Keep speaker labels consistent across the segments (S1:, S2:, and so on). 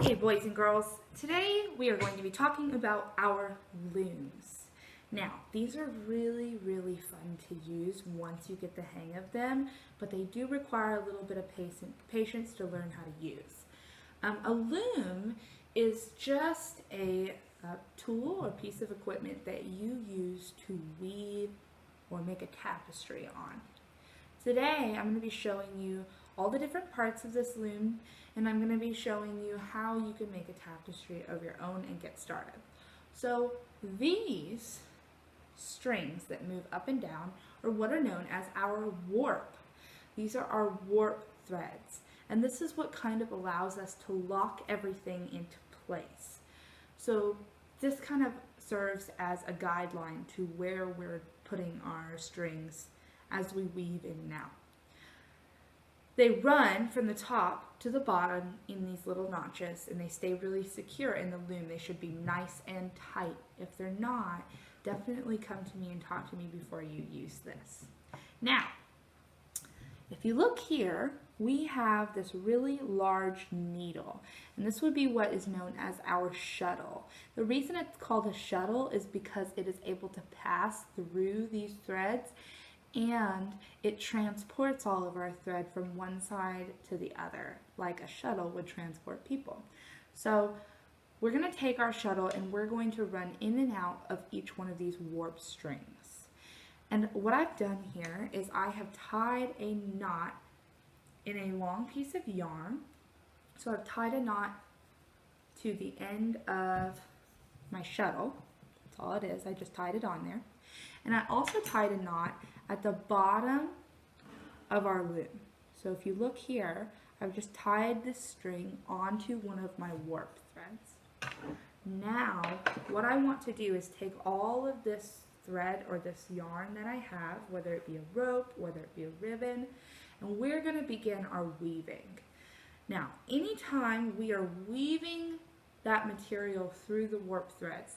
S1: Okay, boys and girls, today we are going to be talking about our looms. Now, these are really fun to use once you get the hang of them, but they do require a little bit of patience to learn how to use. A loom is just a tool or piece of equipment that you use to weave or make a tapestry on. Today, I'm going to be showing you all the different parts of this loom, and I'm going to be showing you how you can make a tapestry of your own and get started. So these strings that move up and down are what are known as our warp. These are our warp threads, and this is what kind of allows us to lock everything into place. So this kind of serves as a guideline to where we're putting our strings as we weave in and out. They run from the top to the bottom in these little notches, and they stay really secure in the loom. They should be nice and tight. If they're not, definitely come to me and talk to me before you use this. Now, if you look here, we have this really large needle, and this would be what is known as our shuttle. The reason it's called a shuttle is because it is able to pass through these threads, and it transports all of our thread from one side to the other, like a shuttle would transport people. So we're going to take our shuttle and we're going to run in and out of each one of these warp strings. And what I've done here is I have tied a knot in a long piece of yarn. So I've tied a knot to the end of my shuttle. That's all it is. I just tied it on there. And I also tied a knot at the bottom of our loom. So if you look here, I've just tied this string onto one of my warp threads. Now, what I want to do is take all of this thread or this yarn that I have, whether it be a rope, whether it be a ribbon, and we're going to begin our weaving. Now, anytime we are weaving that material through the warp threads,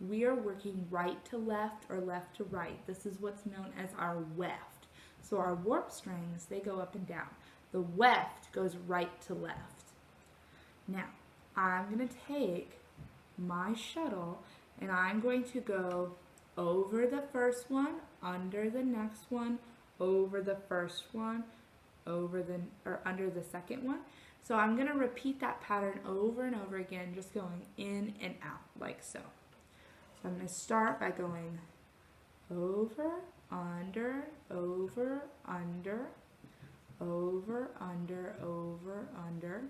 S1: we are working right to left or left to right. This is what's known as our weft. So our warp strings, they go up and down. The weft goes right to left. Now, I'm going to take my shuttle and I'm going to go over the first one, under the next one, over the first one, under the second one. So I'm going to repeat that pattern over and over again, just going in and out like so. So I'm going to start by going over, under, over, under, over, under, over, under.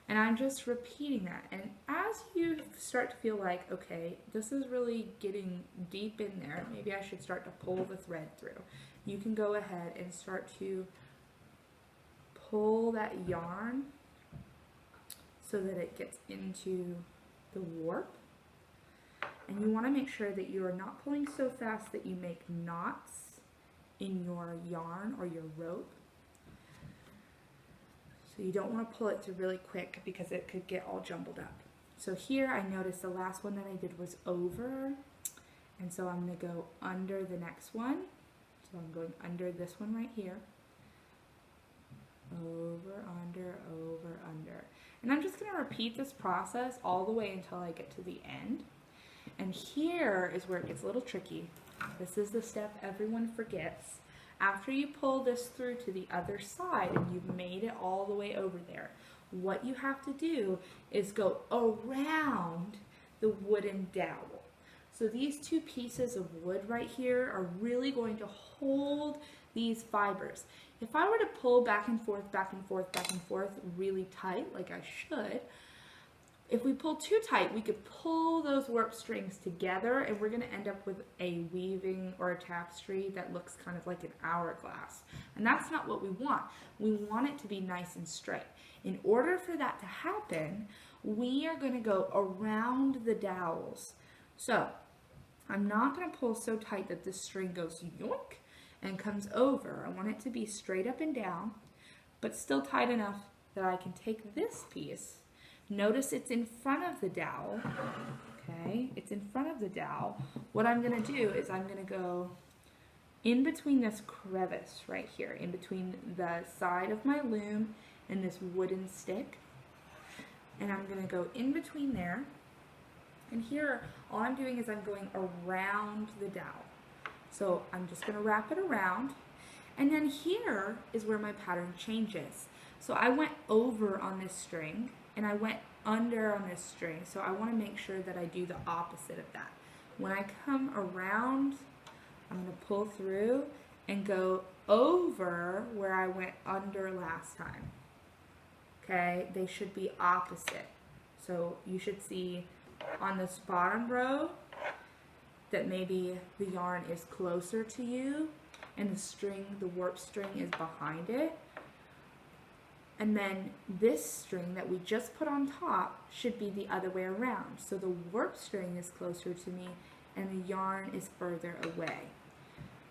S1: And I'm just repeating that. And as you start to feel like, okay, this is really getting deep in there, maybe I should start to pull the thread through. You can go ahead and start to pull that yarn so that it gets into the warp. And you want to make sure that you are not pulling so fast that you make knots in your yarn or your rope. So you don't want to pull it through really quick because it could get all jumbled up. So here I noticed the last one that I did was over, and so I'm going to go under the next one. So I'm going under this one right here. Over, under, over, under. And I'm just going to repeat this process all the way until I get to the end. And here is where it gets a little tricky. This is the step everyone forgets. After you pull this through to the other side and you've made it all the way over there, what you have to do is go around the wooden dowel. So these two pieces of wood right here are really going to hold these fibers. If I were to pull back and forth, back and forth, back and forth really tight, like I should, if we pull too tight, we could pull those warp strings together and we're going to end up with a weaving or a tapestry that looks kind of like an hourglass. And that's not what we want. We want it to be nice and straight. In order for that to happen, we are going to go around the dowels. So I'm not going to pull so tight that this string goes yoink and comes over. I want it to be straight up and down, but still tight enough that I can take this piece. Notice it's in front of the dowel, okay? It's in front of the dowel. What I'm going to do is I'm going to go in between this crevice right here, in between the side of my loom and this wooden stick. and I'm going to go in between there. And here, all I'm doing is I'm going around the dowel. So I'm just going to wrap it around. And then here is where my pattern changes. So I went over on this string and I went under on this string. So I want to make sure that I do the opposite of that. When I come around, I'm going to pull through and go over where I went under last time. Okay, they should be opposite. So you should see on this bottom row that maybe the yarn is closer to you and the string, the warp string, is behind it. And then this string that we just put on top should be the other way around. So the warp string is closer to me and the yarn is further away.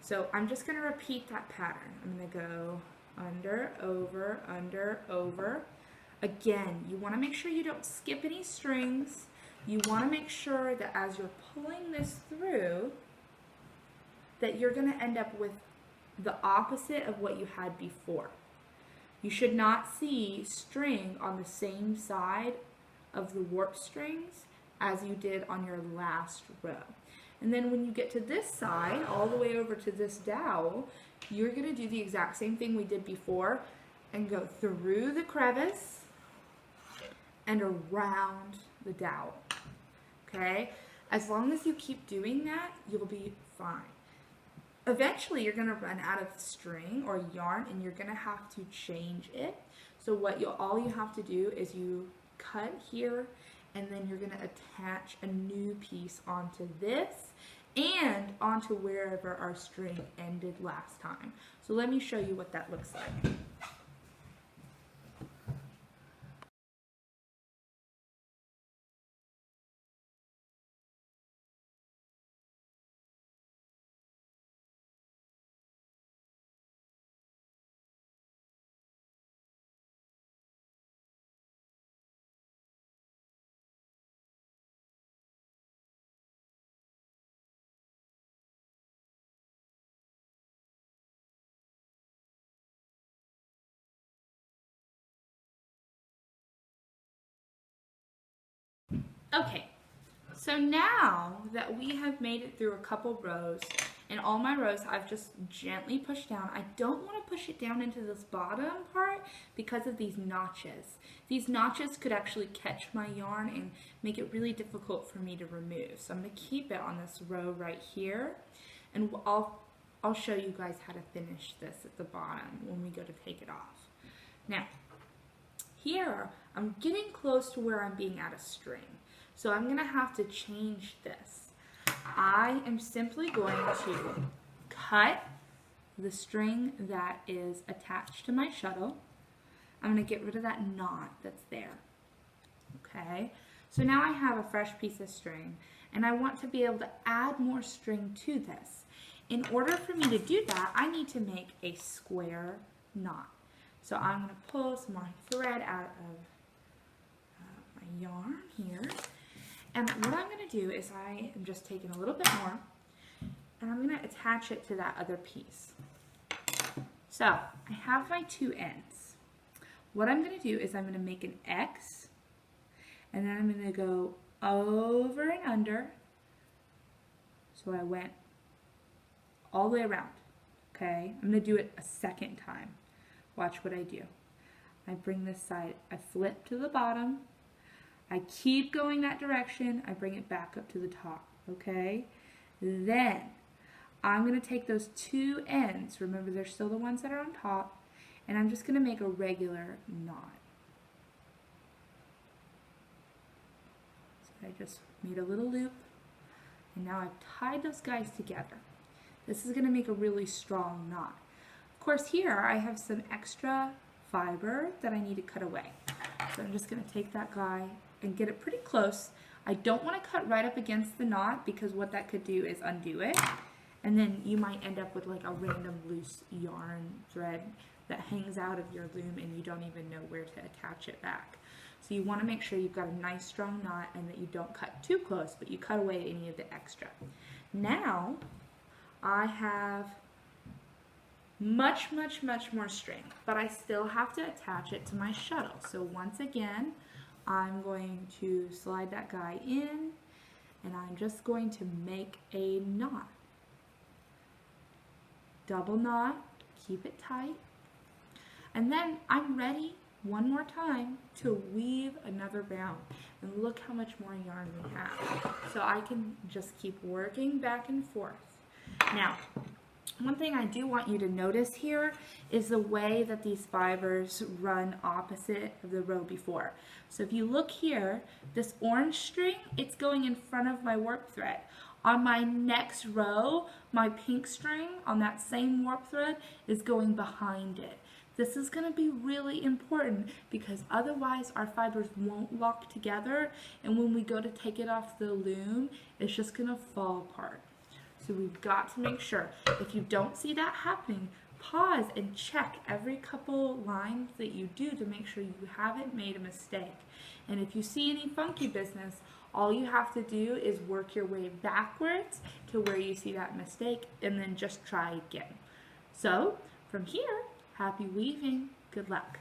S1: So I'm just going to repeat that pattern. I'm going to go under, over, under, over. Again, you want to make sure you don't skip any strings. You want to make sure that as you're pulling this through, that you're going to end up with the opposite of what you had before. You should not see string on the same side of the warp strings as you did on your last row. And then when you get to this side, all the way over to this dowel, you're going to do the exact same thing we did before and go through the crevice and around the dowel. Okay? As long as you keep doing that, you'll be fine. Eventually, you're going to run out of string or yarn and you're going to have to change it. So all you have to do is you cut here and then you're going to attach a new piece onto this and onto wherever our string ended last time. So let me show you what that looks like. Okay, so now that we have made it through a couple rows, and all my rows I've just gently pushed down. I don't want to push it down into this bottom part because of these notches. These notches could actually catch my yarn and make it really difficult for me to remove. So I'm going to keep it on this row right here, and I'll show you guys how to finish this at the bottom when we go to take it off. Now, here I'm getting close to where I'm being out of string. So I'm going to have to change this. I am simply going to cut the string that is attached to my shuttle. I'm going to get rid of that knot that's there. Okay, so now I have a fresh piece of string and I want to be able to add more string to this. In order for me to do that, I need to make a square knot. So I'm going to pull some more thread out of my yarn here. And what I'm going to do is I am just taking a little bit more and I'm going to attach it to that other piece. So I have my two ends. What I'm going to do is I'm going to make an X and then I'm going to go over and under. So I went all the way around. Okay, I'm going to do it a second time. Watch what I do. I bring this side, I flip to the bottom. I keep going that direction, I bring it back up to the top, okay? Then, I'm going to take those two ends, remember they're still the ones that are on top, and I'm just going to make a regular knot. So I just made a little loop, and now I've tied those guys together. This is going to make a really strong knot. Of course, here I have some extra fiber that I need to cut away. So I'm just going to take that guy and get it pretty close. I don't want to cut right up against the knot because what that could do is undo it. And then you might end up with like a random loose yarn thread that hangs out of your loom and you don't even know where to attach it back. So you want to make sure you've got a nice strong knot and that you don't cut too close, but you cut away any of the extra. Now I have much more string, but I still have to attach it to my shuttle. So once again, I'm going to slide that guy in, and I'm just going to make a knot. Double knot, keep it tight, and then I'm ready one more time to weave another round. And look how much more yarn we have. So I can just keep working back and forth. Now, one thing I do want you to notice here is the way that these fibers run opposite of the row before. So if you look here, this orange string, it's going in front of my warp thread. On my next row, my pink string on that same warp thread is going behind it. This is going to be really important because otherwise our fibers won't lock together, and when we go to take it off the loom, it's just going to fall apart. So we've got to make sure, if you don't see that happening, pause and check every couple lines that you do to make sure you haven't made a mistake. And if you see any funky business, all you have to do is work your way backwards to where you see that mistake and then just try again. So from here, happy weaving. Good luck.